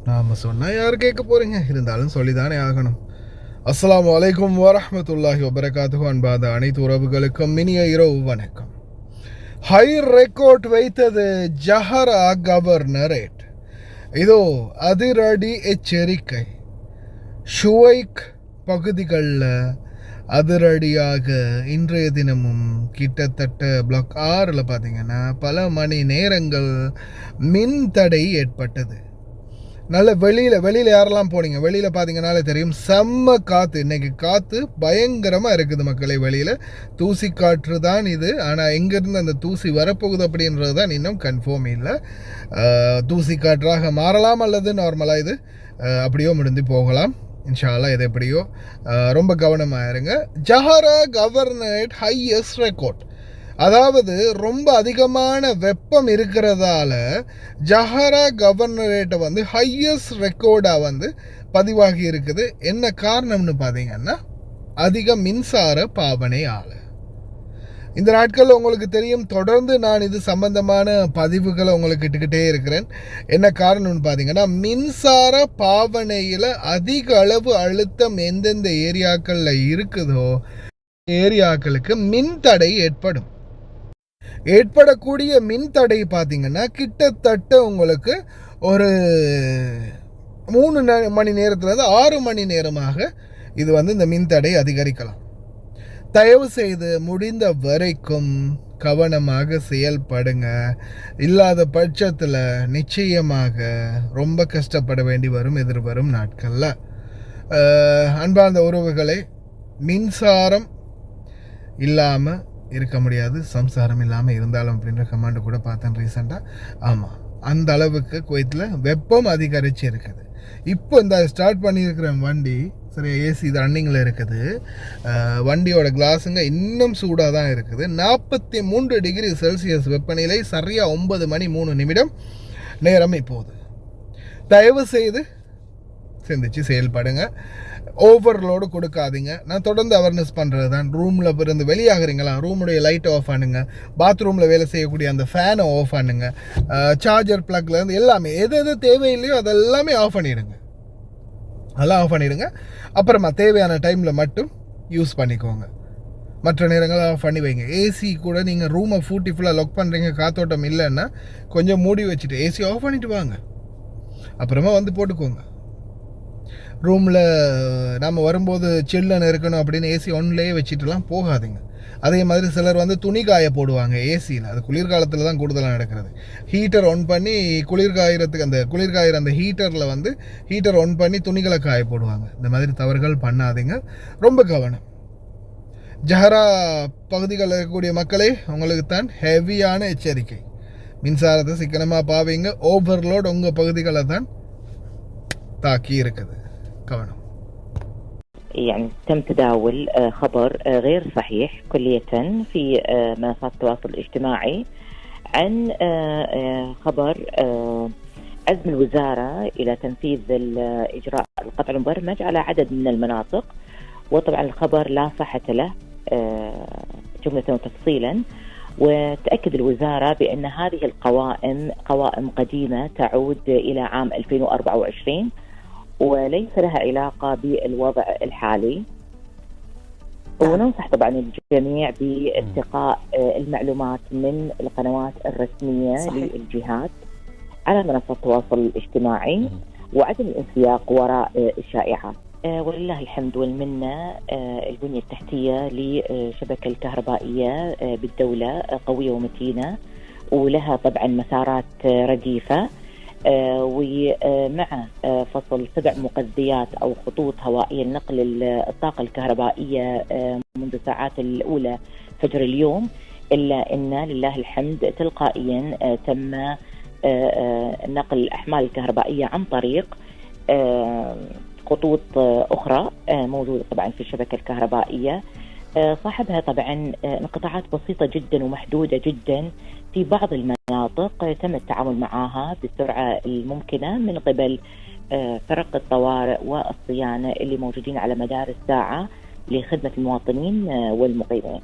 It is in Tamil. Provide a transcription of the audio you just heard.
நாம் சொன்னால் யார் கேட்க போகிறீங்க, இருந்தாலும் சொல்லிதானே ஆகணும். அஸ்ஸலாமு அலைக்கும் வரஹ்மத்துல்லாஹி வபரகாத்துஹு. அன்பாத அனைத்து உறவுகளுக்கும் இனிய இரவு வணக்கம். ஹை ரெக்கார்ட் வைத்தது ஜஹரா கவர்னரேட். இதோ அதிரடி எச்சரிக்கை. ஷுவைக் பகுதிகளில் அதிரடியாக இன்றைய தினமும் கிட்டத்தட்ட பிளாக் 6 பார்த்தீங்கன்னா பல மணி நேரங்கள் மின் தடை ஏற்பட்டது. நல்ல வெளியில் யாரெல்லாம் போனீங்க, வெளியில் பார்த்தீங்கன்னாலே தெரியும், செம்ம காற்று. இன்றைக்கி காற்று பயங்கரமாக இருக்குது மக்களே. வெளியில் தூசி காற்று தான் இது. ஆனால் எங்கேருந்து அந்த தூசி வரப்போகுது அப்படின்றது தான் இன்னும் கன்ஃபார்ம் இல்லை. தூசி காற்றாக மாறலாம் அல்லது நார்மலாக இது அப்படியோ முடிந்து போகலாம். இன்ஷா அல்லாஹ் இது எப்படியோ ரொம்ப கவனமாக இருங்க. ஜஹரா கவர்னரேட் ஹையஸ்ட் ரெக்கார்ட், அதாவது ரொம்ப அதிகமான வெப்பம் இருக்கிறதால ஜஹரா கவர்னரேட்டை ஹையஸ்ட் ரெக்கார்டாக பதிவாகி இருக்குது. என்ன காரணம்னு பார்த்தீங்கன்னா அதிக மின்சார பாவனையால். இந்த நாட்களில் உங்களுக்கு தெரியும், தொடர்ந்து நான் இது சம்பந்தமான பதிவுகளை உங்களுக்கு இட்டுக்கிட்டே இருக்கிறேன். என்ன காரணம்னு பார்த்தீங்கன்னா மின்சார பாவனையில் அதிக அளவு அழுத்தம் எந்தெந்த ஏரியாக்களில் இருக்குதோ ஏரியாக்களுக்கு மின் தடை ஏற்படக்கூடிய மின் தடை பார்த்தீங்கன்னா கிட்டத்தட்ட உங்களுக்கு ஒரு 3 மணி நேரத்துலேருந்து 6 மணி நேரமாக இது இந்த மின் தடை அதிகரிக்கலாம். தயவு செய்து முடிந்த வரைக்கும் கவனமாக செயல்படுங்க. இல்லாத பட்சத்தில் நிச்சயமாக ரொம்ப கஷ்டப்பட வேண்டி வரும் எதிர்வரும் நாட்களில். அன்பார்ந்த உறவுகளை, மின்சாரம் இல்லாமல் இருக்க முடியாது, சம்சாரம் இல்லாமல் இருந்தாலும் அப்படின்ற கமாண்டு கூட பார்த்தேன் ரீசெண்டாக. ஆமாம், அந்த அளவுக்கு குவைத்தில் வெப்பம் அதிகரித்து இருக்குது. இப்போ இந்த ஸ்டார்ட் பண்ணியிருக்கிற வண்டி சரி ஏசி இது ரன்னிங்கில் இருக்குது. வண்டியோட கிளாஸுங்க இன்னும் சூடாக தான் இருக்குது. 43 டிகிரி செல்சியஸ் வெப்பநிலை. சரியாக 9 மணி 3 நிமிடம் நேரம் இப்போது. தயவு செய்து சிந்திச்சு செயல்படுங்க. ஓவர்லோடு கொடுக்காதீங்க. நான் தொடர்ந்து அவேர்னஸ் பண்ணுறது தான். ரூமில் இருந்து வெளியாகிறீங்களா, ரூமுடைய லைட்டை ஆஃப் பண்ணுங்க. பாத்ரூமில் வேலை செய்யக்கூடிய அந்த ஃபேனை ஆஃப் பண்ணுங்க. சார்ஜர் ப்ளக்லேருந்து எல்லாமே எது தேவையில்லையோ அதெல்லாமே ஆஃப் பண்ணிவிடுங்க. அதெல்லாம் ஆஃப் பண்ணிவிடுங்க. அப்புறமா தேவையான டைமில் மட்டும் யூஸ் பண்ணிக்கோங்க. மற்ற நேரங்கள் ஆஃப் பண்ணி வைங்க. ஏசி கூட நீங்கள் ரூமை ஃபுல்லாக லாக் பண்ணுறீங்க, காத்தோட்டம் இல்லைன்னா கொஞ்சம் மூடி வச்சுட்டு ஏசி ஆஃப் பண்ணிவிட்டு வாங்க. அப்புறமா போட்டுக்கோங்க. ரூமில் நம்ம வரும்போது சில்லுன்னு இருக்கணும் அப்படின்னு ஏசி ஒன்லேயே வச்சுட்டுலாம் போகாதீங்க. அதே மாதிரி சிலர் துணி காய போடுவாங்க ஏசியில். அது குளிர்காலத்தில் தான் கூடுதலாக நடக்கிறது. ஹீட்டர் ஆன் பண்ணி குளிர்காயிறதுக்கு அந்த குளிர்காயிற அந்த ஹீட்டரில் ஹீட்டர் ஆன் பண்ணி துணிகளை காய போடுவாங்க. இந்த மாதிரி தவறுகள் பண்ணாதீங்க. ரொம்ப கவனம். ஜஹரா பகுதிகளில் இருக்கக்கூடிய மக்களே, உங்களுக்கு தான் ஹெவியான எச்சரிக்கை. மின்சாரத்தை சிக்கனமாக பாவீங்க. ஓவர்லோட் உங்கள் பகுதிகளை தான் தாக்கி இருக்குது. كونه. يعني تم تداول خبر غير صحيح كلية في منصات التواصل الاجتماعي عن خبر عزم الوزارة إلى تنفيذ إجراء القطع المبرمج على عدد من المناطق، وطبعا الخبر لا صحة له جملة وتفصيلا. وتأكد الوزارة بأن هذه القوائم قوائم قديمة تعود إلى عام 2024 وليس لها علاقة بالوضع الحالي. وننصح طبعا الجميع باتقاء المعلومات من القنوات الرسمية للجهات على منصات التواصل الاجتماعي وعدم الانسياق وراء الشائعات. ولله الحمد والمنة، البنية التحتية لشبكة الكهربائية بالدولة قوية ومتينة، ولها طبعا مسارات رديفة، ومع فصل 7 مقذيات أو خطوط هوائية لنقل الطاقة الكهربائية منذ الساعات الأولى فجر اليوم، إلا أن لله الحمد تلقائيا تم نقل الأحمال الكهربائية عن طريق خطوط أخرى موجودة طبعا في الشبكة الكهربائية. صاحبها طبعا انقطاعات بسيطة جدا ومحدودة جدا في بعض المناطق تم التعامل معها بالسرعة الممكنة من قبل فرق الطوارئ والصيانة اللي موجودين على مدار الساعة لخدمة المواطنين والمقيمين.